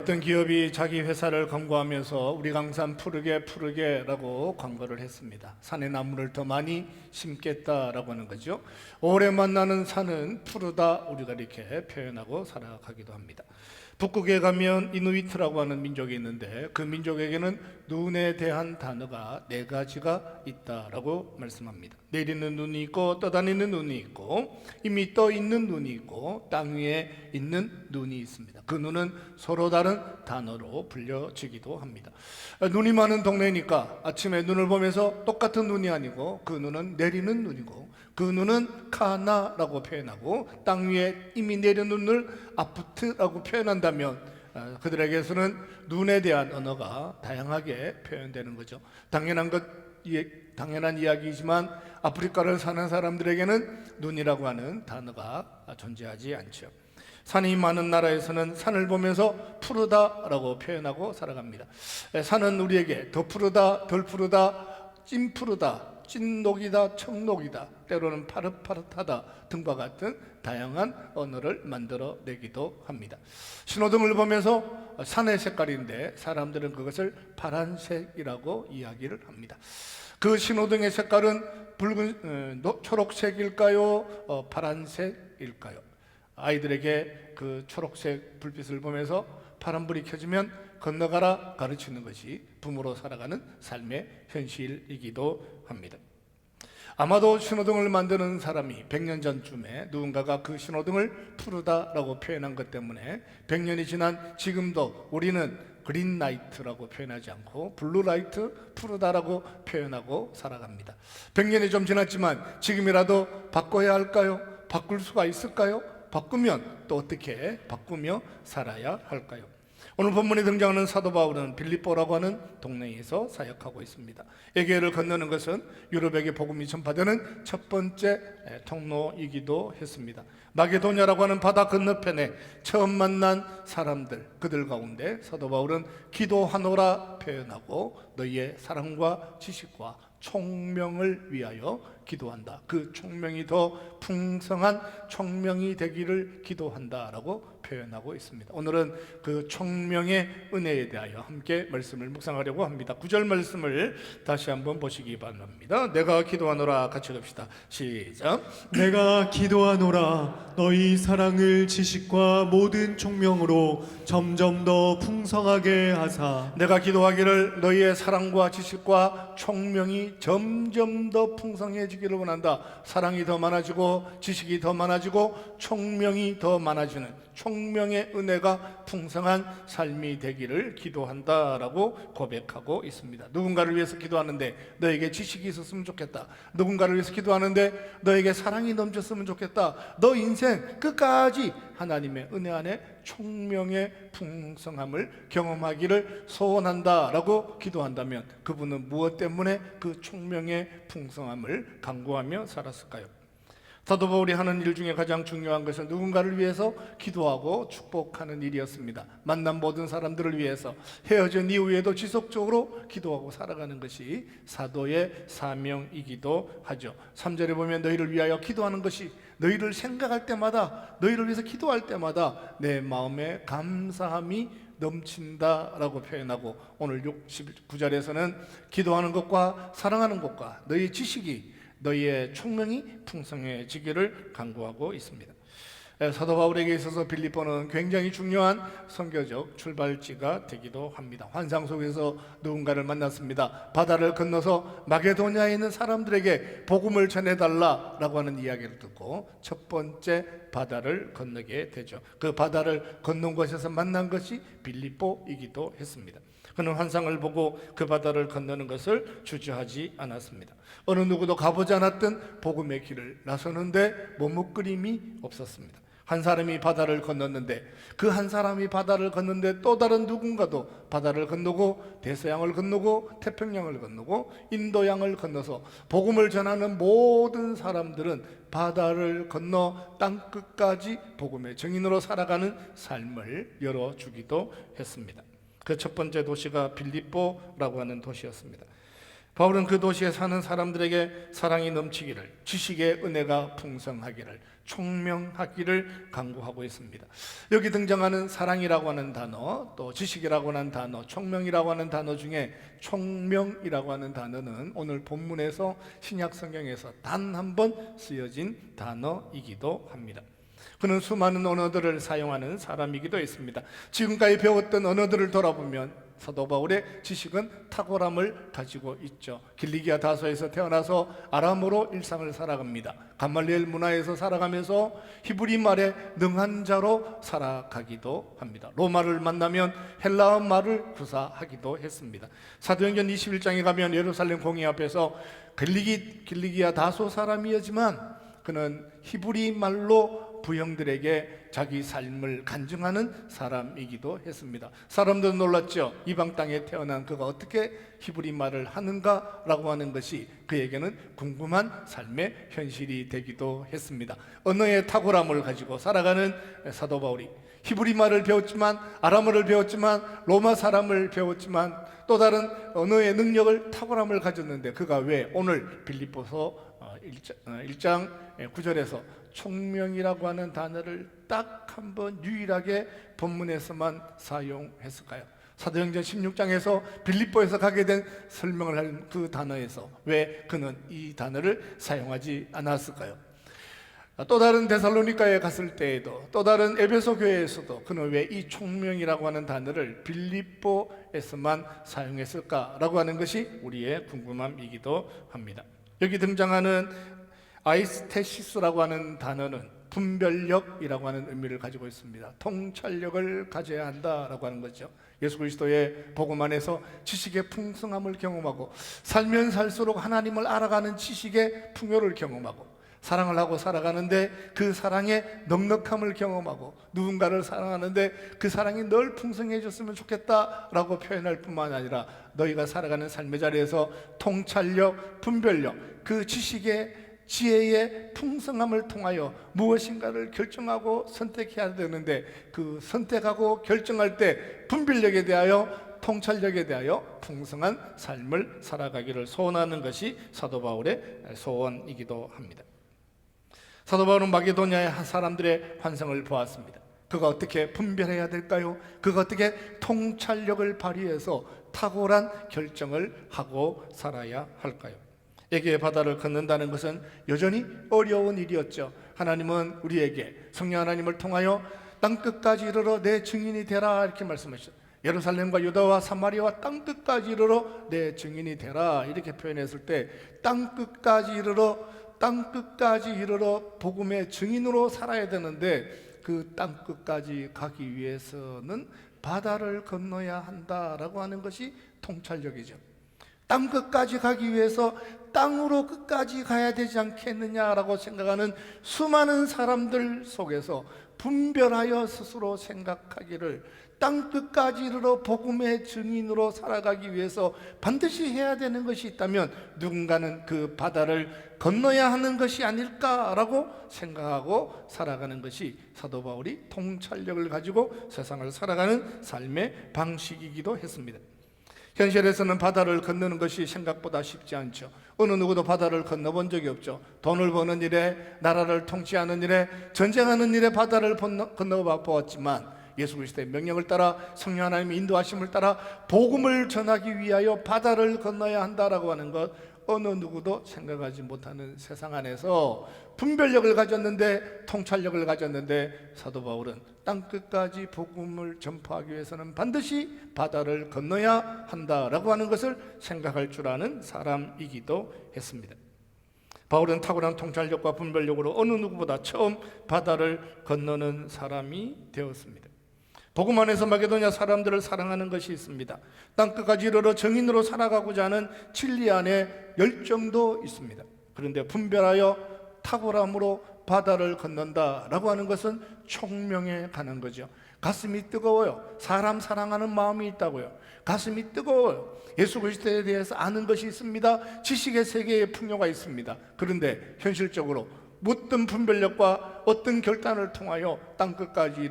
어떤 기업이 자기 회사를 광고하면서 우리 강산 푸르게 푸르게라고 광고를 했습니다. 산에 나무를 더 많이 심겠다라고 하는 거죠. 오래 만나는 산은 푸르다, 우리가 이렇게 표현하고 살아가기도 합니다. 북극에 가면 이누이트라고 하는 민족이 있는데 그 민족에게는 눈에 대한 단어가 4가지가 있다라고 말씀합니다. 내리는 눈이 있고 떠다니는 눈이 있고 이미 떠 있는 눈이 있고 땅 위에 있는 눈이 있습니다. 그 눈은 서로 다른 단어로 불려지기도 합니다. 눈이 많은 동네니까 아침에 눈을 보면서 똑같은 눈이 아니고 그 눈은 내리는 눈이고 그 눈은 카나라고 표현하고 땅 위에 이미 내린 눈을 아프트라고 표현한다면 그들에게서는 눈에 대한 언어가 다양하게 표현되는 거죠. 당연한 이야기이지만 아프리카를 사는 사람들에게는 눈이라고 하는 단어가 존재하지 않죠. 산이 많은 나라에서는 산을 보면서 푸르다라고 표현하고 살아갑니다. 산은 우리에게 더 푸르다, 덜 푸르다, 찐 푸르다, 찐녹이다, 청녹이다, 때로는 파릇파릇하다 등과 같은 다양한 언어를 만들어내기도 합니다. 신호등을 보면서 산의 색깔인데 사람들은 그것을 파란색이라고 이야기를 합니다. 그 신호등의 색깔은 초록색일까요? 파란색일까요? 아이들에게 그 초록색 불빛을 보면서 파란불이 켜지면 건너가라 가르치는 것이 부모로 살아가는 삶의 현실이기도 합니다. 아마도 신호등을 만드는 사람이 100년 전쯤에 누군가가 그 신호등을 푸르다라고 표현한 것 때문에 100년이 지난 지금도 우리는 그린라이트라고 표현하지 않고 블루라이트, 푸르다라고 표현하고 살아갑니다. 100년이 좀 지났지만 지금이라도 바꿔야 할까요? 바꿀 수가 있을까요? 바꾸면 또 어떻게 바꾸며 살아야 할까요? 오늘 본문에 등장하는 사도 바울은 빌립보라고 하는 동네에서 사역하고 있습니다. 에게를 건너는 것은 유럽에게 복음이 전파되는 첫 번째 통로이기도 했습니다. 마게도냐라고 하는 바다 건너편에 처음 만난 사람들, 그들 가운데 사도 바울은 기도하노라 표현하고 너희의 사랑과 지식과 총명을 위하여 기도한다. 그 총명이 더 풍성한 총명이 되기를 기도한다라고 표현하고 있습니다. 오늘은 그 총명의 은혜에 대하여 함께 말씀을 묵상하려고 합니다. 9절 말씀을 다시 한번 보시기 바랍니다. 내가 기도하노라, 같이 봅시다. 시작. 내가 기도하노라 너희 사랑을 지식과 모든 총명으로 점점 더 풍성하게 하사. 내가 기도하기를 너희의 사랑과 지식과 총명이 점점 더 풍성해지기를 원한다. 사랑이 더 많아지고 지식이 더 많아지고 총명이 더 많아지는 총명의 은혜가 풍성한 삶이 되기를 기도한다라고 고백하고 있습니다. 누군가를 위해서 기도하는데 너에게 지식이 있었으면 좋겠다. 누군가를 위해서 기도하는데 너에게 사랑이 넘쳤으면 좋겠다. 너 인생 끝까지 하나님의 은혜 안에 총명의 풍성함을 경험하기를 소원한다라고 기도한다면 그분은 무엇 때문에 그 총명의 풍성함을 간구하며 살았을까요? 사도 바울이 하는 일 중에 가장 중요한 것은 누군가를 위해서 기도하고 축복하는 일이었습니다. 만난 모든 사람들을 위해서 헤어진 이후에도 지속적으로 기도하고 살아가는 것이 사도의 사명이기도 하죠. 3절에 보면 너희를 위하여 기도하는 것이, 너희를 생각할 때마다, 너희를 위해서 기도할 때마다 내 마음에 감사함이 넘친다라고 표현하고, 오늘 69절에서는 기도하는 것과 사랑하는 것과 너희의 지식이, 너희의 총명이 풍성해지기를 간구하고 있습니다. 사도 바울에게 있어서 빌립보는 굉장히 중요한 선교적 출발지가 되기도 합니다. 환상 속에서 누군가를 만났습니다. 바다를 건너서 마게도냐에 있는 사람들에게 복음을 전해달라라고 하는 이야기를 듣고 첫 번째 바다를 건너게 되죠. 그 바다를 건넌 곳에서 만난 것이 빌립보이기도 했습니다. 그는 환상을 보고 그 바다를 건너는 것을 주저하지 않았습니다. 어느 누구도 가보지 않았던 복음의 길을 나서는데 머뭇거림이 없었습니다. 한 사람이 바다를 건넜는데 그 한 사람이 바다를 건너는데 또 다른 누군가도 바다를 건너고 대서양을 건너고 태평양을 건너고 인도양을 건너서 복음을 전하는 모든 사람들은 바다를 건너 땅끝까지 복음의 증인으로 살아가는 삶을 열어주기도 했습니다. 그 첫 번째 도시가 빌립보라고 하는 도시였습니다. 바울은 그 도시에 사는 사람들에게 사랑이 넘치기를, 지식의 은혜가 풍성하기를, 총명하기를 강구하고 있습니다. 여기 등장하는 사랑이라고 하는 단어, 또 지식이라고 하는 단어, 총명이라고 하는 단어 중에 총명이라고 하는 단어는 오늘 본문에서 신약 성경에서 단 한 번 쓰여진 단어이기도 합니다. 그는 수많은 언어들을 사용하는 사람이기도 했습니다. 지금까지 배웠던 언어들을 돌아보면 사도 바울의 지식은 탁월함을 가지고 있죠. 길리기아 다소에서 태어나서 아람어로 일상을 살아갑니다. 가말리엘 문화에서 살아가면서 히브리 말에 능한 자로 살아가기도 합니다. 로마를 만나면 헬라어 말을 구사하기도 했습니다. 사도행전 21장에 가면 예루살렘 공회 앞에서 길리기아 다소 사람이었지만 그는 히브리 말로 부형들에게 자기 삶을 간증하는 사람이기도 했습니다. 사람들은 놀랐죠. 이방 땅에 태어난 그가 어떻게 히브리 말을 하는가라고 하는 것이 그에게는 궁금한 삶의 현실이 되기도 했습니다. 언어의 탁월함을 가지고 살아가는 사도 바울이 히브리 말을 배웠지만, 아람어를 배웠지만, 로마 사람을 배웠지만 또 다른 언어의 능력을 탁월함을 가졌는데 그가 왜 오늘 빌립보서 1장 9절에서 총명이라고 하는 단어를 딱 한 번 유일하게 본문에서만 사용했을까요? 사도행전 16장에서 빌립보에서 가게 된 설명을 할 그 단어에서 왜 그는 이 단어를 사용하지 않았을까요? 또 다른 데살로니가에 갔을 때에도, 또 다른 에베소 교회에서도 그는 왜 이 총명이라고 하는 단어를 빌립보에서만 사용했을까라고 하는 것이 우리의 궁금함이기도 합니다. 여기 등장하는 아이스테시스라고 하는 단어는 분별력이라고 하는 의미를 가지고 있습니다. 통찰력을 가져야 한다라고 하는 거죠. 예수 그리스도의 복음 안에서 지식의 풍성함을 경험하고 살면 살수록 하나님을 알아가는 지식의 풍요를 경험하고 사랑을 하고 살아가는데 그 사랑의 넉넉함을 경험하고 누군가를 사랑하는데 그 사랑이 늘 풍성해졌으면 좋겠다라고 표현할 뿐만 아니라 너희가 살아가는 삶의 자리에서 통찰력, 분별력, 그 지식의 지혜의 풍성함을 통하여 무엇인가를 결정하고 선택해야 되는데 그 선택하고 결정할 때 분별력에 대하여, 통찰력에 대하여 풍성한 삶을 살아가기를 소원하는 것이 사도 바울의 소원이기도 합니다. 사도 바울은 마게도냐의 사람들의 환상을 보았습니다. 그가 어떻게 분별해야 될까요? 그가 어떻게 통찰력을 발휘해서 탁월한 결정을 하고 살아야 할까요? 에게의 바다를 건넌다는 것은 여전히 어려운 일이었죠. 하나님은 우리에게 성령 하나님을 통하여 땅끝까지 이르러 내 증인이 되라 이렇게 말씀하셨어요. 예루살렘과 유다와 사마리아와 땅끝까지 이르러 내 증인이 되라 이렇게 표현했을 때 땅끝까지 이르러 복음의 증인으로 살아야 되는데 그 땅끝까지 가기 위해서는 바다를 건너야 한다라고 하는 것이 통찰력이죠. 땅끝까지 가기 위해서 땅으로 끝까지 가야 되지 않겠느냐라고 생각하는 수많은 사람들 속에서 분별하여 스스로 생각하기를 땅끝까지 이르러 복음의 증인으로 살아가기 위해서 반드시 해야 되는 것이 있다면 누군가는 그 바다를 건너야 하는 것이 아닐까라고 생각하고 살아가는 것이 사도 바울이 통찰력을 가지고 세상을 살아가는 삶의 방식이기도 했습니다. 현실에서는 바다를 건너는 것이 생각보다 쉽지 않죠. 어느 누구도 바다를 건너본 적이 없죠. 돈을 버는 일에, 나라를 통치하는 일에, 전쟁하는 일에 바다를 건너봐 보았지만 예수 그리스도의 명령을 따라 성령 하나님의 인도하심을 따라 복음을 전하기 위하여 바다를 건너야 한다라고 하는 것 어느 누구도 생각하지 못하는 세상 안에서 분별력을 가졌는데, 통찰력을 가졌는데 사도 바울은 땅끝까지 복음을 전파하기 위해서는 반드시 바다를 건너야 한다라고 하는 것을 생각할 줄 아는 사람이기도 했습니다. 바울은 탁월한 통찰력과 분별력으로 어느 누구보다 처음 바다를 건너는 사람이 되었습니다. 복음 안에서 마게도냐 사람들을 사랑하는 것이 있습니다. 땅끝까지 이르러 정인으로 살아가고자 하는 진리 안에 열정도 있습니다. 그런데 분별하여 탁월함으로 바다를 건넌다라고 하는 것은 총명에 가는 거죠. 가슴이 뜨거워요. 사람 사랑하는 마음이 있다고요. 가슴이 뜨거워요. 예수 그리스도에 대해서 아는 것이 있습니다. 지식의 세계에 풍요가 있습니다. 그런데 현실적으로 어떤 분별력과 어떤 결단을 통하여 땅끝까지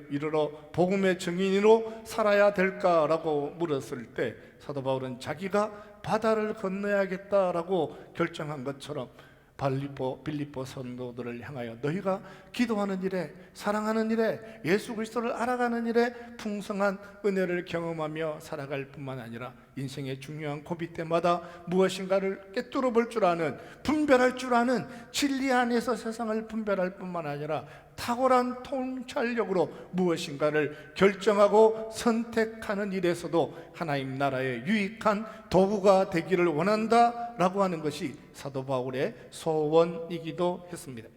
이르러 복음의 증인으로 살아야 될까라고 물었을 때 사도 바울은 자기가 바다를 건너야겠다라고 결정한 것처럼 빌립보 성도들을 향하여 너희가 기도하는 일에, 사랑하는 일에, 예수 그리스도를 알아가는 일에 풍성한 은혜를 경험하며 살아갈 뿐만 아니라 인생의 중요한 고비 때마다 무엇인가를 꿰뚫어 볼 줄 아는, 분별할 줄 아는, 진리 안에서 세상을 분별할 뿐만 아니라 탁월한 통찰력으로 무엇인가를 결정하고 선택하는 일에서도 하나님 나라의 유익한 도구가 되기를 원한다라고 하는 것이 사도 바울의 소원이기도 했습니다.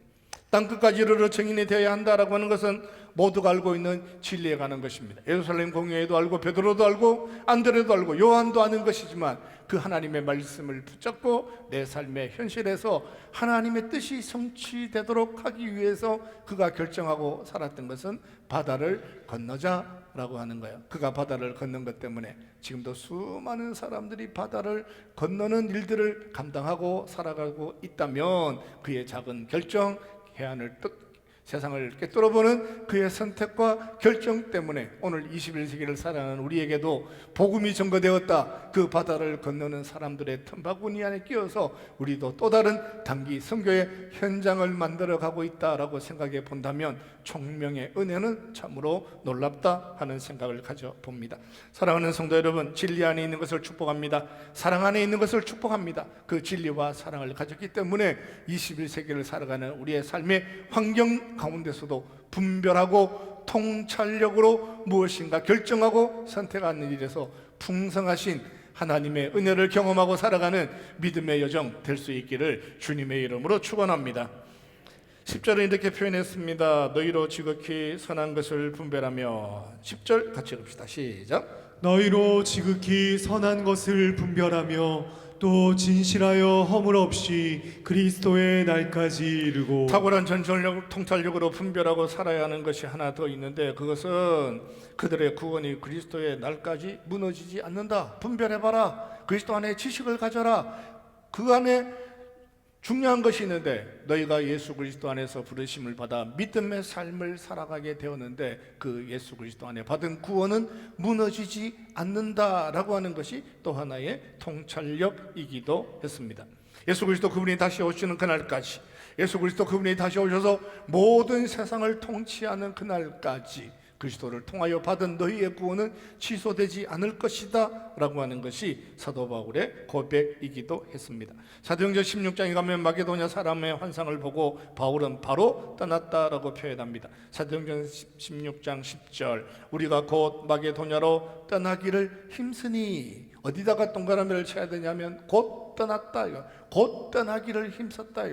땅끝까지 이르러 증인이 되어야 한다라고 하는 것은 모두가 알고 있는 진리에 관한 것입니다. 예루살렘 공회에도 알고, 베드로도 알고, 안드레도 알고, 요한도 아는 것이지만 그 하나님의 말씀을 붙잡고 내 삶의 현실에서 하나님의 뜻이 성취되도록 하기 위해서 그가 결정하고 살았던 것은 바다를 건너자라고 하는 거예요. 그가 바다를 건넌 것 때문에 지금도 수많은 사람들이 바다를 건너는 일들을 감당하고 살아가고 있다면 그의 작은 결정, 해안을 세상을 꿰뚫어보는 그의 선택과 결정 때문에 오늘 21세기를 살아가는 우리에게도 복음이 전거되었다. 그 바다를 건너는 사람들의 틈바구니 안에 끼어서 우리도 또 다른 단기 선교의 현장을 만들어가고 있다라고 생각해 본다면 총명의 은혜는 참으로 놀랍다 하는 생각을 가져봅니다. 사랑하는 성도 여러분, 진리 안에 있는 것을 축복합니다. 사랑 안에 있는 것을 축복합니다. 그 진리와 사랑을 가졌기 때문에 21세기를 살아가는 우리의 삶의 환경 가운데서도 분별하고 통찰력으로 무엇인가 결정하고 선택하는 일에서 풍성하신 하나님의 은혜를 경험하고 살아가는 믿음의 여정 될 수 있기를 주님의 이름으로 축원합니다. 10절은 이렇게 표현했습니다. 너희로 지극히 선한 것을 분별하며. 10절 같이 읽읍시다. 시작. 너희로 지극히 선한 것을 분별하며 또 진실하여 허물 없이 그리스도의 날까지 이르고. 탁월한 전철력, 통찰력으로 분별하고 살아야 하는 것이 하나 더 있는데 그것은 그들의 구원이 그리스도의 날까지 무너지지 않는다. 분별해봐라. 그리스도 안에 지식을 가져라. 그 안에 중요한 것이 있는데 너희가 예수 그리스도 안에서 부르심을 받아 믿음의 삶을 살아가게 되었는데 그 예수 그리스도 안에 받은 구원은 무너지지 않는다라고 하는 것이 또 하나의 통찰력이기도 했습니다. 예수 그리스도 그분이 다시 오시는 그날까지, 예수 그리스도 그분이 다시 오셔서 모든 세상을 통치하는 그날까지 그리스도를 통하여 받은 너희의 구원은 취소되지 않을 것이다 라고 하는 것이 사도 바울의 고백이기도 했습니다. 사도행전 16장에 가면 마게도냐 사람의 환상을 보고 바울은 바로 떠났다라고 표현합니다. 사도행전 16장 10절 우리가 곧 마게도냐로 떠나기를 힘쓰니, 어디다가 동그라미를 쳐야 되냐면 곧 떠났다, 곧 떠나기를 힘썼다.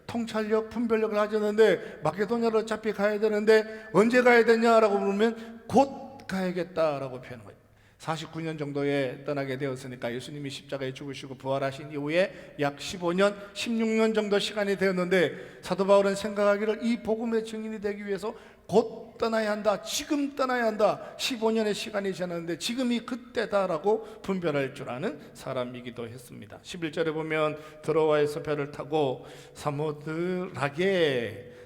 통찰력, 분별력을 가졌는데 마게도냐로 어차피 가야 되는데 언제 가야 되냐라고 물으면 곧 가야겠다라고 표현한 거예요. 49년 정도에 떠나게 되었으니까 예수님이 십자가에 죽으시고 부활하신 이후에 약 15년, 16년 정도 시간이 되었는데 사도 바울은 생각하기를 이 복음의 증인이 되기 위해서 곧 떠나야 한다, 지금 떠나야 한다. 15년의 시간이 지났는데 지금이 그때다라고 분별할 줄 아는 사람이기도 했습니다. 11절에 보면 드로아에서 배를 타고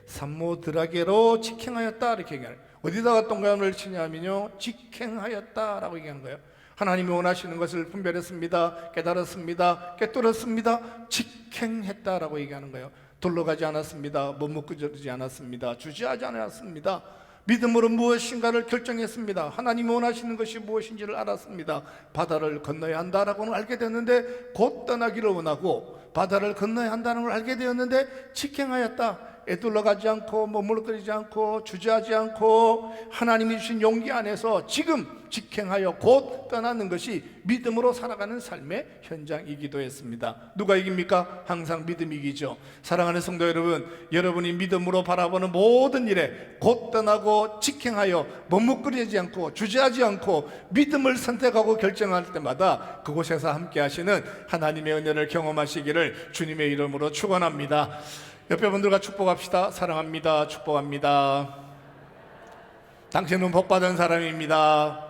사모드라게로 직행하였다 이렇게 얘기하는 거예요. 어디다가 동그라미를 치냐면요, 직행하였다라고 얘기하는 거예요. 하나님이 원하시는 것을 분별했습니다, 깨달았습니다, 꿰뚫었습니다, 직행했다라고 얘기하는 거예요. 둘러가지 않았습니다, 머뭇거리지 않았습니다, 주저하지 않았습니다. 믿음으로 무엇인가를 결정했습니다. 하나님이 원하시는 것이 무엇인지를 알았습니다. 바다를 건너야 한다라고는 알게 됐는데 곧 떠나기를 원하고 바다를 건너야 한다는 걸 알게 되었는데 직행하였다. 애둘러가지 않고 머물거리지 않고 주저하지 않고 하나님이 주신 용기 안에서 지금 직행하여 곧 떠나는 것이 믿음으로 살아가는 삶의 현장이기도 했습니다. 누가 이깁니까? 항상 믿음이 이기죠. 사랑하는 성도 여러분, 여러분이 믿음으로 바라보는 모든 일에 곧 떠나고 직행하여 머뭇거리지 않고 주저하지 않고 믿음을 선택하고 결정할 때마다 그곳에서 함께 하시는 하나님의 은혜를 경험하시기를 주님의 이름으로 축원합니다. 옆에 분들과 축복합시다. 사랑합니다. 축복합니다. 당신은 복받은 사람입니다.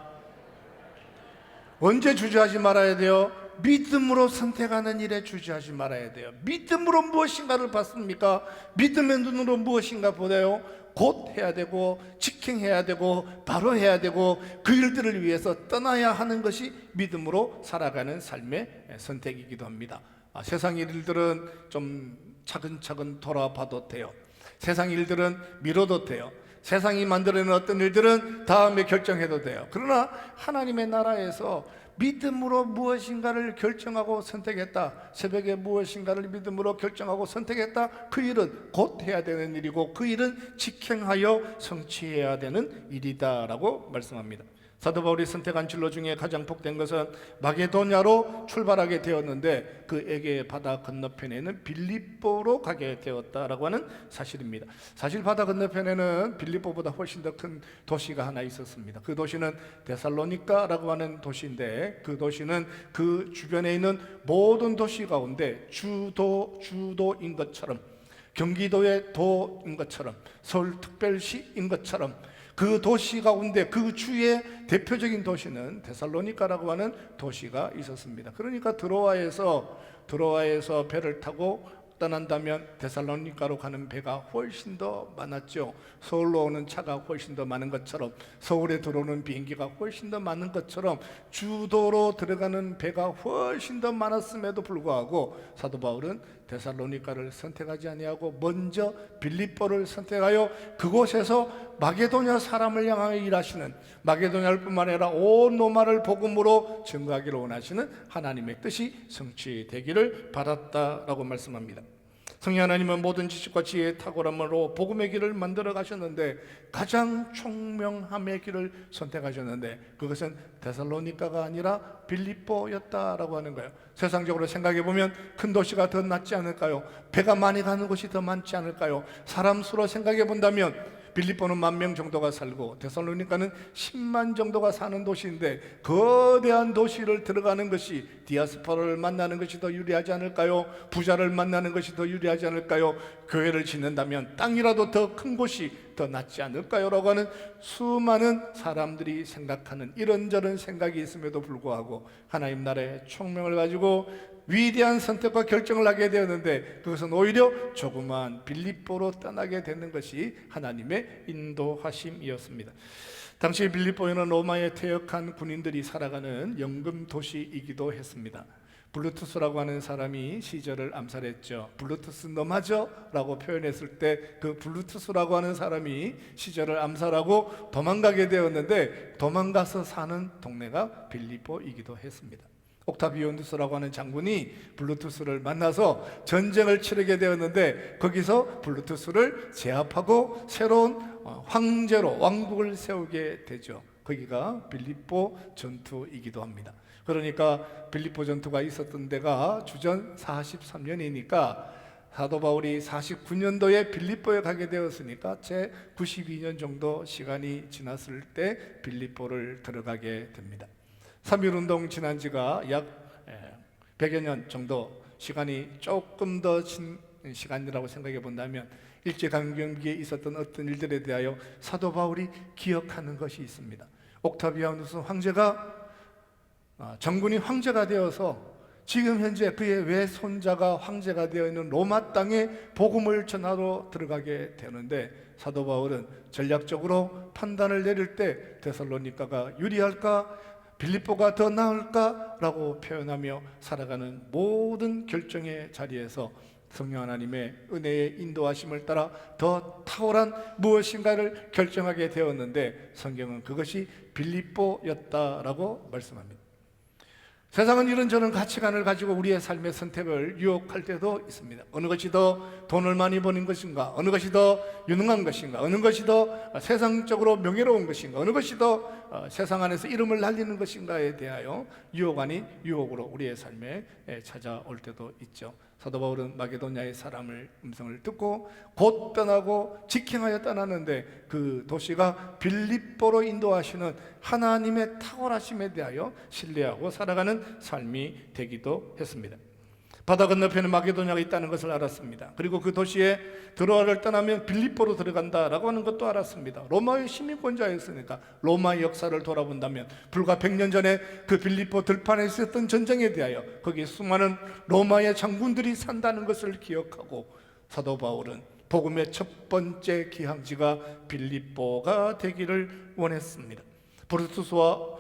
언제 주저하지 말아야 돼요? 믿음으로 선택하는 일에 주저하지 말아야 돼요. 믿음으로 무엇인가를 받습니까? 믿음의 눈으로 무엇인가 보세요. 곧 해야 되고 직행해야 되고 바로 해야 되고 그 일들을 위해서 떠나야 하는 것이 믿음으로 살아가는 삶의 선택이기도 합니다. 세상 일들은 좀 차근차근 돌아봐도 돼요. 세상 일들은 미뤄도 돼요. 세상이 만들어내는 어떤 일들은 다음에 결정해도 돼요. 그러나 하나님의 나라에서 믿음으로 무엇인가를 결정하고 선택했다, 새벽에 무엇인가를 믿음으로 결정하고 선택했다, 그 일은 곧 해야 되는 일이고 그 일은 직행하여 성취해야 되는 일이다라고 말씀합니다. 사도 바울이 선택한 진로 중에 가장 복된 것은 마게도냐로 출발하게 되었는데 그 에게 바다 건너편에는 빌립보로 가게 되었다라고 하는 사실입니다. 사실 바다 건너편에는 빌립보보다 훨씬 더 큰 도시가 하나 있었습니다. 그 도시는 데살로니가라고 하는 도시인데 그 도시는 그 주변에 있는 모든 도시 가운데 주도인 것처럼, 경기도의 도인 것처럼, 서울특별시인 것처럼 그 도시 가운데 그 주의 대표적인 도시는 데살로니가라고 하는 도시가 있었습니다. 그러니까 드로아에서 배를 타고 떠난다면 데살로니가로 가는 배가 훨씬 더 많았죠. 서울로 오는 차가 훨씬 더 많은 것처럼, 서울에 들어오는 비행기가 훨씬 더 많은 것처럼 주도로 들어가는 배가 훨씬 더 많았음에도 불구하고 사도 바울은 데살로니가를 선택하지 아니하고 먼저 빌립보를 선택하여 그곳에서 마게도냐 사람을 향하여 일하시는, 마게도냐를 뿐만 아니라 온 로마를 복음으로 증거하기를 원하시는 하나님의 뜻이 성취되기를 바랐다라고 말씀합니다. 성령 하나님은 모든 지식과 지혜의 탁월함으로 복음의 길을 만들어 가셨는데 가장 총명함의 길을 선택하셨는데 그것은 데살로니가가 아니라 빌립보였다라고 하는 거예요. 세상적으로 생각해 보면 큰 도시가 더 낫지 않을까요? 배가 많이 가는 곳이 더 많지 않을까요? 사람 수로 생각해 본다면 빌립보는 10,000명 정도가 살고 데살로니가는 10만 정도가 사는 도시인데 거대한 도시를 들어가는 것이, 디아스포라를 만나는 것이 더 유리하지 않을까요? 부자를 만나는 것이 더 유리하지 않을까요? 교회를 짓는다면 땅이라도 더 큰 곳이 더 낫지 않을까요? 라고 하는 수많은 사람들이 생각하는 이런저런 생각이 있음에도 불구하고 하나님 나라의 총명을 가지고 위대한 선택과 결정을 하게 되었는데 그것은 오히려 조그만 빌립보로 떠나게 되는 것이 하나님의 인도하심이었습니다. 당시 빌립보에는 로마에 퇴역한 군인들이 살아가는 연금 도시이기도 했습니다. 블루투스라고 하는 사람이 시저를 암살했죠. 블루투스 너마저? 라고 표현했을 때 그 블루투스라고 하는 사람이 시저를 암살하고 도망가게 되었는데 도망가서 사는 동네가 빌립보이기도 했습니다. 옥타비아누스라고 하는 장군이 블루투스를 만나서 전쟁을 치르게 되었는데 거기서 블루투스를 제압하고 새로운 황제로 왕국을 세우게 되죠. 거기가 빌립보 전투이기도 합니다. 그러니까 빌립보 전투가 있었던 데가 주전 43년이니까 사도 바울이 49년도에 빌립보에 가게 되었으니까 제 92년 정도 시간이 지났을 때 빌립보를 들어가게 됩니다. 3.1운동 지난 지가 약 100여 년 정도 시간이 조금 더 진 시간이라고 생각해 본다면 일제강점기에 있었던 어떤 일들에 대하여 사도 바울이 기억하는 것이 있습니다. 옥타비아누스 황제가 정군이 황제가 되어서 지금 현재 그의 외손자가 황제가 되어 있는 로마 땅에 복음을 전하러 들어가게 되는데 사도 바울은 전략적으로 판단을 내릴 때 데살로니가가 유리할까? 빌립보가 더 나을까라고 표현하며 살아가는 모든 결정의 자리에서 성령 하나님의 은혜의 인도하심을 따라 더 탁월한 무엇인가를 결정하게 되었는데 성경은 그것이 빌립보였다라고 말씀합니다. 세상은 이런저런 가치관을 가지고 우리의 삶의 선택을 유혹할 때도 있습니다. 어느 것이 더 돈을 많이 버는 것인가, 어느 것이 더 유능한 것인가, 어느 것이 더 세상적으로 명예로운 것인가, 어느 것이 더 세상 안에서 이름을 날리는 것인가에 대하여 유혹 아닌 유혹으로 우리의 삶에 찾아올 때도 있죠. 사도 바울은 마게도냐의 사람을 음성을 듣고 곧 떠나고 직행하여 떠나는데 그 도시가 빌립보로 인도하시는 하나님의 탁월하심에 대하여 신뢰하고 살아가는 삶이 되기도 했습니다. 바다 건너편에 마게도냐가 있다는 것을 알았습니다. 그리고 그 도시에 드로아를 떠나면 빌립보로 들어간다라고 하는 것도 알았습니다. 로마의 시민권자였으니까 로마의 역사를 돌아본다면 불과 100년 전에 그 빌립보 들판에 있었던 전쟁에 대하여 거기에 수많은 로마의 장군들이 산다는 것을 기억하고 사도 바울은 복음의 첫 번째 기항지가 빌립보가 되기를 원했습니다. 브루투스와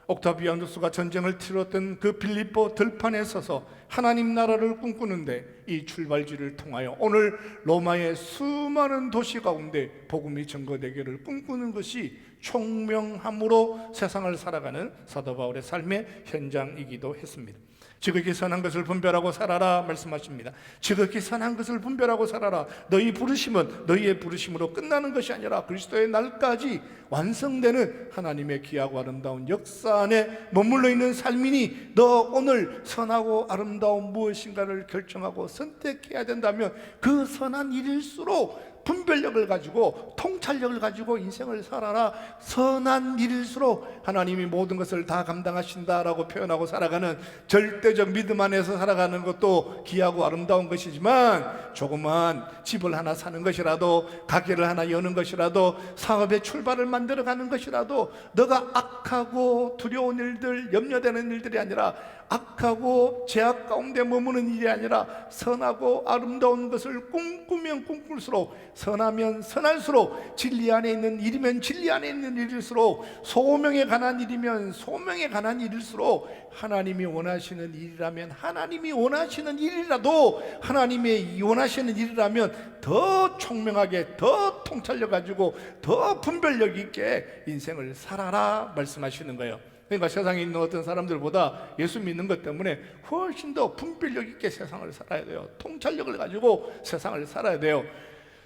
옥타비아누스가 전쟁을 치렀던 그 빌립보 들판에 서서 하나님 나라를 꿈꾸는데 이 출발지를 통하여 오늘 로마의 수많은 도시 가운데 복음이 전거되기를 꿈꾸는 것이 총명함으로 세상을 살아가는 사도 바울의 삶의 현장이기도 했습니다. 지극히 선한 것을 분별하고 살아라 말씀하십니다. 지극히 선한 것을 분별하고 살아라. 너희 부르심은 너희의 부르심으로 끝나는 것이 아니라 그리스도의 날까지 완성되는 하나님의 귀하고 아름다운 역사 안에 머물러 있는 삶이니 너 오늘 선하고 아름다운 무엇인가를 결정하고 선택해야 된다면 그 선한 일일수록 분별력을 가지고 통찰력을 가지고 인생을 살아라. 선한 일일수록 하나님이 모든 것을 다 감당하신다라고 표현하고 살아가는 절대적 믿음 안에서 살아가는 것도 귀하고 아름다운 것이지만 조그만 집을 하나 사는 것이라도 가게를 하나 여는 것이라도 사업의 출발을 만들어가는 것이라도 너가 악하고 두려운 일들 염려되는 일들이 아니라 악하고 죄악 가운데 머무는 일이 아니라 선하고 아름다운 것을 꿈꾸면 꿈꿀수록 선하면 선할수록 진리 안에 있는 일이면 진리 안에 있는 일일수록 소명에 관한 일이면 소명에 관한 일일수록 하나님이 원하시는 일이라면 하나님이 원하시는 일이라도 하나님이 원하시는 일이라면 더 총명하게 더 통찰력 가지고 더 분별력 있게 인생을 살아라 말씀하시는 거예요. 그러니까 세상에 있는 어떤 사람들보다 예수 믿는 것 때문에 훨씬 더 분별력 있게 세상을 살아야 돼요. 통찰력을 가지고 세상을 살아야 돼요.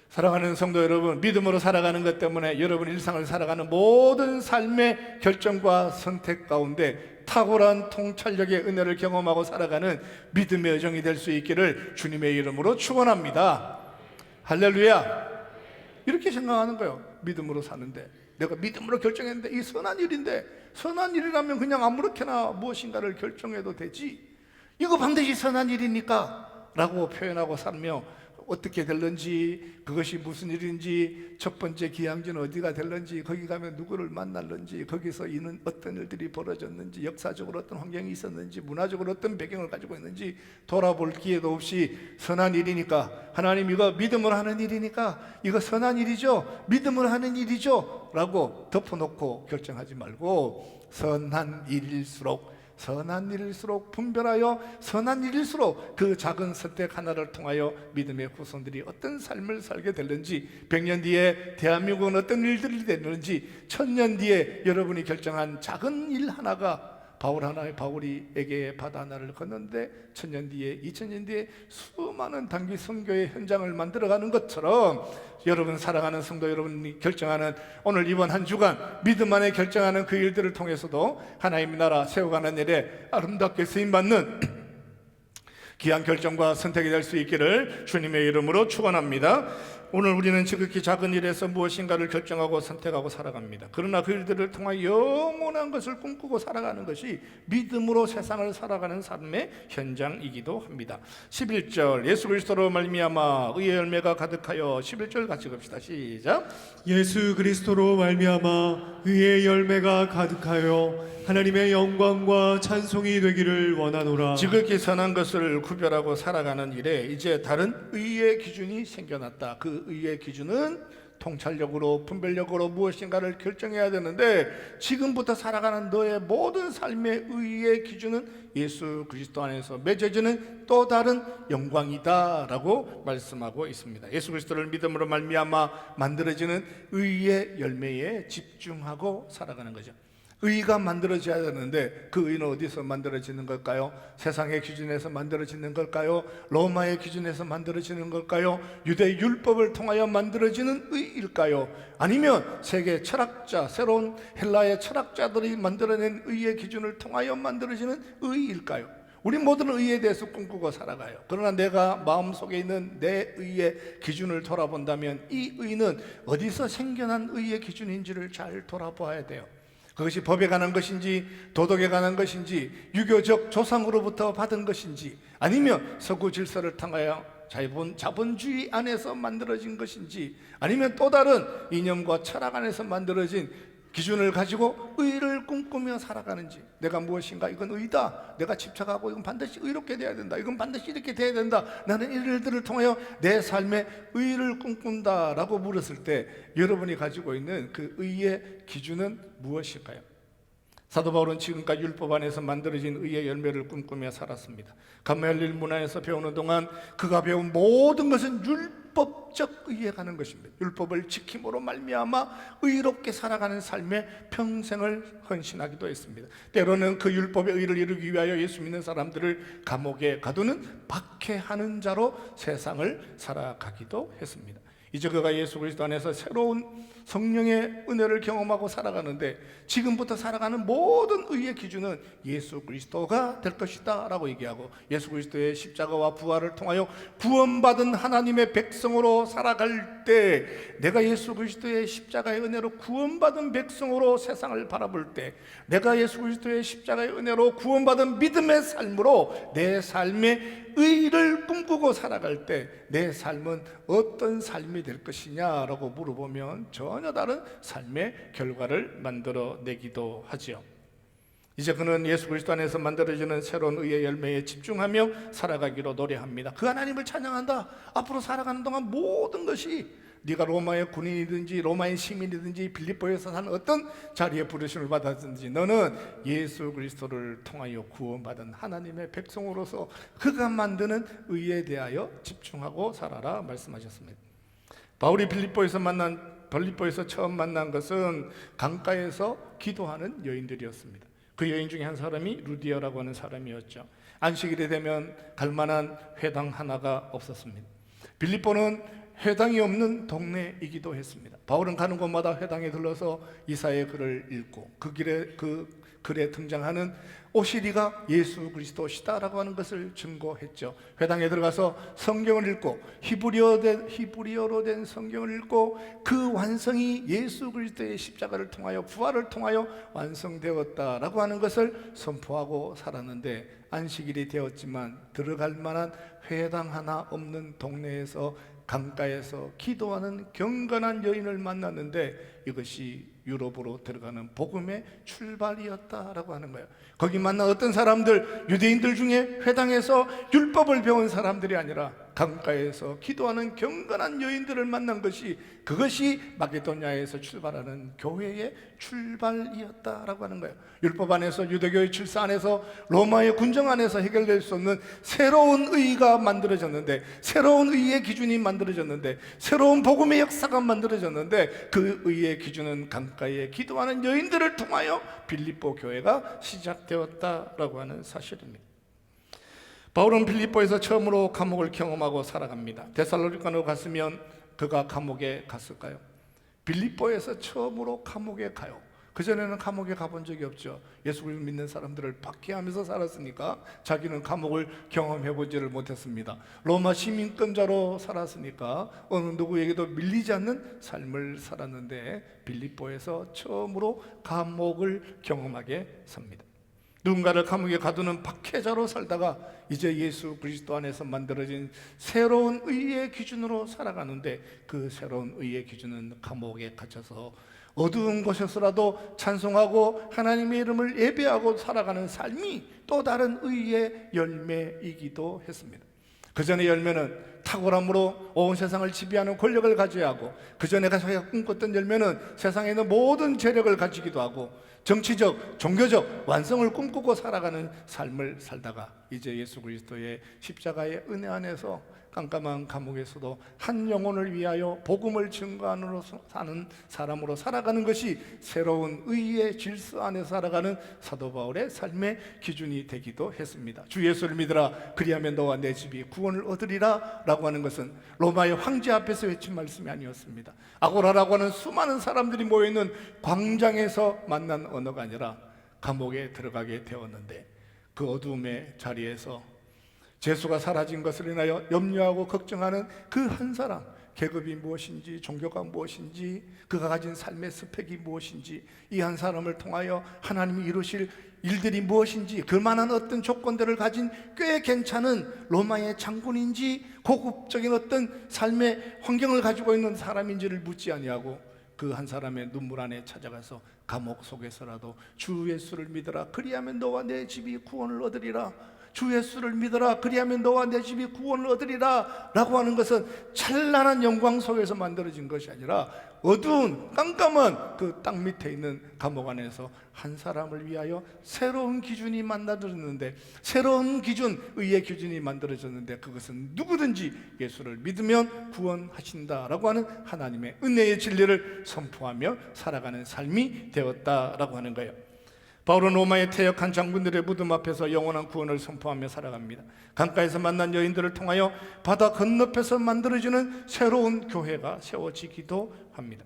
사랑하는 성도 여러분, 믿음으로 살아가는 것 때문에 여러분 일상을 살아가는 모든 삶의 결정과 선택 가운데 탁월한 통찰력의 은혜를 경험하고 살아가는 믿음의 여정이 될 수 있기를 주님의 이름으로 축원합니다. 할렐루야. 이렇게 생각하는 거예요. 믿음으로 사는데 내가 믿음으로 결정했는데 이 선한 일인데 선한 일이라면 그냥 아무렇게나 무엇인가를 결정해도 되지 이거 반드시 선한 일이니까 라고 표현하고 살며 어떻게 될런지 그것이 무슨 일인지 첫 번째 기항지는 어디가 될런지 거기 가면 누구를 만날런지 거기서 이는 어떤 일들이 벌어졌는지 역사적으로 어떤 환경이 있었는지 문화적으로 어떤 배경을 가지고 있는지 돌아볼 기회도 없이 선한 일이니까 하나님 이거 믿음으로 하는 일이니까 이거 선한 일이죠 믿음으로 하는 일이죠 라고 덮어놓고 결정하지 말고 선한 일일수록 분별하여 선한 일일수록 그 작은 선택 하나를 통하여 믿음의 후손들이 어떤 삶을 살게 될는지 100년 뒤에 대한민국은 어떤 일들이 되는지 1000년 뒤에 여러분이 결정한 작은 일 하나가 바울이에게 바다 하나를 걷는데 1000년 뒤에 2000년 뒤에 수많은 단기 선교의 현장을 만들어가는 것처럼 여러분 사랑하는 성도 여러분이 결정하는 오늘 이번 한 주간 믿음 안에 결정하는 그 일들을 통해서도 하나님의 나라 세워가는 일에 아름답게 쓰임받는 귀한 결정과 선택이 될 수 있기를 주님의 이름으로 축원합니다. 오늘 우리는 지극히 작은 일에서 무엇인가를 결정하고 선택하고 살아갑니다. 그러나 그 일들을 통해 영원한 것을 꿈꾸고 살아가는 것이 믿음으로 세상을 살아가는 삶의 현장이기도 합니다. 11절 예수 그리스도로 말미암아 의의 열매가 가득하여 11절 같이 갑시다. 시작. 예수 그리스도로 말미암아 의의 열매가 가득하여 하나님의 영광과 찬송이 되기를 원하노라. 지극히 선한 것을 구별하고 살아가는 일에 이제 다른 의의 기준이 생겨났다. 그 의의 기준은 통찰력으로 분별력으로 무엇인가를 결정해야 되는데 지금부터 살아가는 너의 모든 삶의 의의 기준은 예수 그리스도 안에서 맺어지는 또 다른 영광이다 라고 말씀하고 있습니다. 예수 그리스도를 믿음으로 말미암아 만들어지는 의의 열매에 집중하고 살아가는 거죠. 의가 만들어져야 되는데 그 의는 어디서 만들어지는 걸까요? 세상의 기준에서 만들어지는 걸까요? 로마의 기준에서 만들어지는 걸까요? 유대 율법을 통하여 만들어지는 의일까요? 아니면 세계 철학자, 새로운 헬라의 철학자들이 만들어낸 의의 기준을 통하여 만들어지는 의일까요? 우리 모두는 의에 대해서 꿈꾸고 살아가요. 그러나 내가 마음속에 있는 내 의의 기준을 돌아본다면 이 의는 어디서 생겨난 의의 기준인지를 잘 돌아봐야 돼요. 그것이 법에 관한 것인지 도덕에 관한 것인지 유교적 조상으로부터 받은 것인지 아니면 서구 질서를 통하여 자본주의 안에서 만들어진 것인지 아니면 또 다른 이념과 철학 안에서 만들어진 기준을 가지고 의를 꿈꾸며 살아가는지, 내가 무엇인가, 이건 의다, 내가 집착하고 이건 반드시 의롭게 돼야 된다, 이건 반드시 이렇게 돼야 된다, 나는 이 일들을 통하여 내 삶의 의를 꿈꾼다 라고 물었을 때 여러분이 가지고 있는 그 의의 기준은 무엇일까요? 사도 바울은 지금까지 율법 안에서 만들어진 의의 열매를 꿈꾸며 살았습니다. 가말리엘 문화에서 배우는 동안 그가 배운 모든 것은 율법적 의에 가는 것입니다. 율법을 지킴으로 말미암아 의롭게 살아가는 삶에 평생을 헌신하기도 했습니다. 때로는 그 율법의 의를 이루기 위하여 예수 믿는 사람들을 감옥에 가두는 박해하는 자로 세상을 살아가기도 했습니다. 이제 그가 예수 그리스도 안에서 새로운 성령의 은혜를 경험하고 살아가는데 지금부터 살아가는 모든 의의 기준은 예수 그리스도가 될 것이다 라고 얘기하고, 예수 그리스도의 십자가와 부활을 통하여 구원받은 하나님의 백성으로 살아갈 때, 내가 예수 그리스도의 십자가의 은혜로 구원받은 백성으로 세상을 바라볼 때, 내가 예수 그리스도의 십자가의 은혜로 구원받은 믿음의 삶으로 내 삶의 의를 꿈꾸고 살아갈 때 내 삶은 어떤 삶이 될 것이냐라고 물어보면 전혀 다른 삶의 결과를 만들어내기도 하죠. 이제 그는 예수 그리스도 안에서 만들어지는 새로운 의의 열매에 집중하며 살아가기로 노래합니다. 그 하나님을 찬양한다. 앞으로 살아가는 동안 모든 것이, 네가 로마의 군인이든지 로마의 시민이든지 빌립보에서 사는 어떤 자리에 부르심을 받았든지, 너는 예수 그리스도를 통하여 구원받은 하나님의 백성으로서 그가 만드는 의에 대하여 집중하고 살아라 말씀하셨습니다. 바울이 빌립보에서 처음 만난 것은 강가에서 기도하는 여인들이었습니다. 그 여인 중에 한 사람이 루디아라고 하는 사람이었죠. 안식일이 되면 갈 만한 회당 하나가 없었습니다. 빌립보는 회당이 없는 동네이기도 했습니다. 바울은 가는 곳마다 회당에 들러서 이사의 글을 읽고 그 글에 등장하는 오시리가 예수 그리스도시다라고 하는 것을 증거했죠. 회당에 들어가서 성경을 읽고 히브리어로 된 성경을 읽고 그 완성이 예수 그리스도의 십자가를 통하여 부활을 통하여 완성되었다라고 하는 것을 선포하고 살았는데, 안식일이 되었지만 들어갈 만한 회당 하나 없는 동네에서 강가에서 기도하는 경건한 여인을 만났는데 이것이 유럽으로 들어가는 복음의 출발이었다라고 하는 거예요. 거기 만난 어떤 사람들, 유대인들 중에 회당에서 율법을 배운 사람들이 아니라 강가에서 기도하는 경건한 여인들을 만난 것이, 그것이 마게도냐에서 출발하는 교회의 출발이었다라고 하는 거예요. 율법 안에서, 유대교의 질서 안에서, 로마의 군정 안에서 해결될 수 없는 새로운 의가 만들어졌는데, 새로운 의의 기준이 만들어졌는데, 새로운 복음의 역사가 만들어졌는데, 그 의의 기준은 강가에 기도하는 여인들을 통하여 빌립보 교회가 시작되었다라고 하는 사실입니다. 바울은 빌립보에서 처음으로 감옥을 경험하고 살아갑니다. 데살로니가로 갔으면 그가 감옥에 갔을까요? 빌립보에서 처음으로 감옥에 가요. 그전에는 감옥에 가본 적이 없죠. 예수를 믿는 사람들을 박해하면서 살았으니까 자기는 감옥을 경험해보지를 못했습니다. 로마 시민권자로 살았으니까 어느 누구에게도 밀리지 않는 삶을 살았는데 빌립보에서 처음으로 감옥을 경험하게 삽니다. 누군가를 감옥에 가두는 박해자로 살다가 이제 예수 그리스도 안에서 만들어진 새로운 의의 기준으로 살아가는데, 그 새로운 의의 기준은 감옥에 갇혀서 어두운 곳에서라도 찬송하고 하나님의 이름을 예배하고 살아가는 삶이 또 다른 의의 열매이기도 했습니다. 그 전의 열매는 탁월함으로 온 세상을 지배하는 권력을 가져야 하고, 그 전에 자기가 꿈꿨던 열매는 세상에 있는 모든 재력을 가지기도 하고 정치적, 종교적 완성을 꿈꾸고 살아가는 삶을 살다가 이제 예수 그리스도의 십자가의 은혜 안에서 깜깜한 감옥에서도 한 영혼을 위하여 복음을 증거하는 사는 사람으로 살아가는 것이 새로운 의의 질서 안에서 살아가는 사도 바울의 삶의 기준이 되기도 했습니다. 주 예수를 믿으라, 그리하면 너와 내 집이 구원을 얻으리라 라고 하는 것은 로마의 황제 앞에서 외친 말씀이 아니었습니다. 아고라라고 하는 수많은 사람들이 모여있는 광장에서 만난 언어가 아니라 감옥에 들어가게 되었는데, 그 어두움의 자리에서 예수가 사라진 것을 인하여 염려하고 걱정하는 그 한 사람, 계급이 무엇인지, 종교가 무엇인지, 그가 가진 삶의 스펙이 무엇인지, 이 한 사람을 통하여 하나님이 이루실 일들이 무엇인지, 그만한 어떤 조건들을 가진 꽤 괜찮은 로마의 장군인지, 고급적인 어떤 삶의 환경을 가지고 있는 사람인지를 묻지 아니하고 그 한 사람의 눈물 안에 찾아가서 감옥 속에서라도 주 예수를 믿어라, 그리하면 너와 내 집이 구원을 얻으리라, 주 예수를 믿어라, 그리하면 너와 내 집이 구원을 얻으리라 라고 하는 것은 찬란한 영광 속에서 만들어진 것이 아니라 어두운 깜깜한 그 땅 밑에 있는 감옥 안에서 한 사람을 위하여 새로운 기준이 만들어졌는데, 새로운 기준, 의의 기준이 만들어졌는데, 그것은 누구든지 예수를 믿으면 구원하신다라고 하는 하나님의 은혜의 진리를 선포하며 살아가는 삶이 되었다라고 하는 거예요. 바울은 로마의 퇴역한 장군들의 무덤 앞에서 영원한 구원을 선포하며 살아갑니다. 강가에서 만난 여인들을 통하여 바다 건너편에서 만들어지는 새로운 교회가 세워지기도 합니다.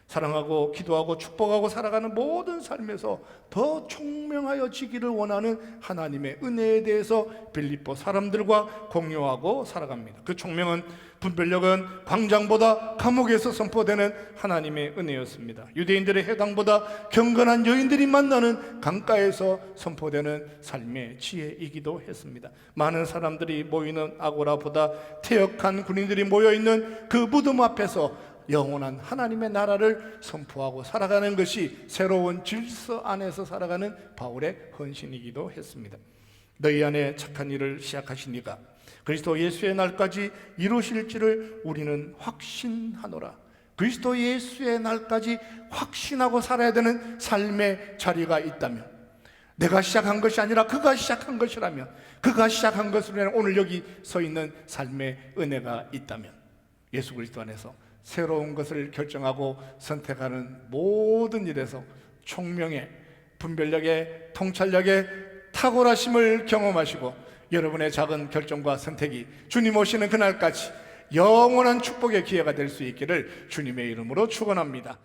사랑하고 기도하고 축복하고 살아가는 모든 삶에서 더 총명하여 지기를 원하는 하나님의 은혜에 대해서 빌립보 사람들과 공유하고 살아갑니다. 그 총명은, 분별력은 광장보다 감옥에서 선포되는 하나님의 은혜였습니다. 유대인들의 해당보다 경건한 여인들이 만나는 강가에서 선포되는 삶의 지혜이기도 했습니다. 많은 사람들이 모이는 아고라보다 퇴역한 군인들이 모여있는 그 무덤 앞에서 영원한 하나님의 나라를 선포하고 살아가는 것이 새로운 질서 안에서 살아가는 바울의 헌신이기도 했습니다. 너희 안에 착한 일을 시작하신 이가 그리스도 예수의 날까지 이루실지를 우리는 확신하노라. 그리스도 예수의 날까지 확신하고 살아야 되는 삶의 자리가 있다면, 내가 시작한 것이 아니라 그가 시작한 것이라면, 그가 시작한 것으로 오늘 여기 서 있는 삶의 은혜가 있다면, 예수 그리스도 안에서 새로운 것을 결정하고 선택하는 모든 일에서 총명의, 분별력의, 통찰력의 탁월하심을 경험하시고 여러분의 작은 결정과 선택이 주님 오시는 그날까지 영원한 축복의 기회가 될 수 있기를 주님의 이름으로 축원합니다.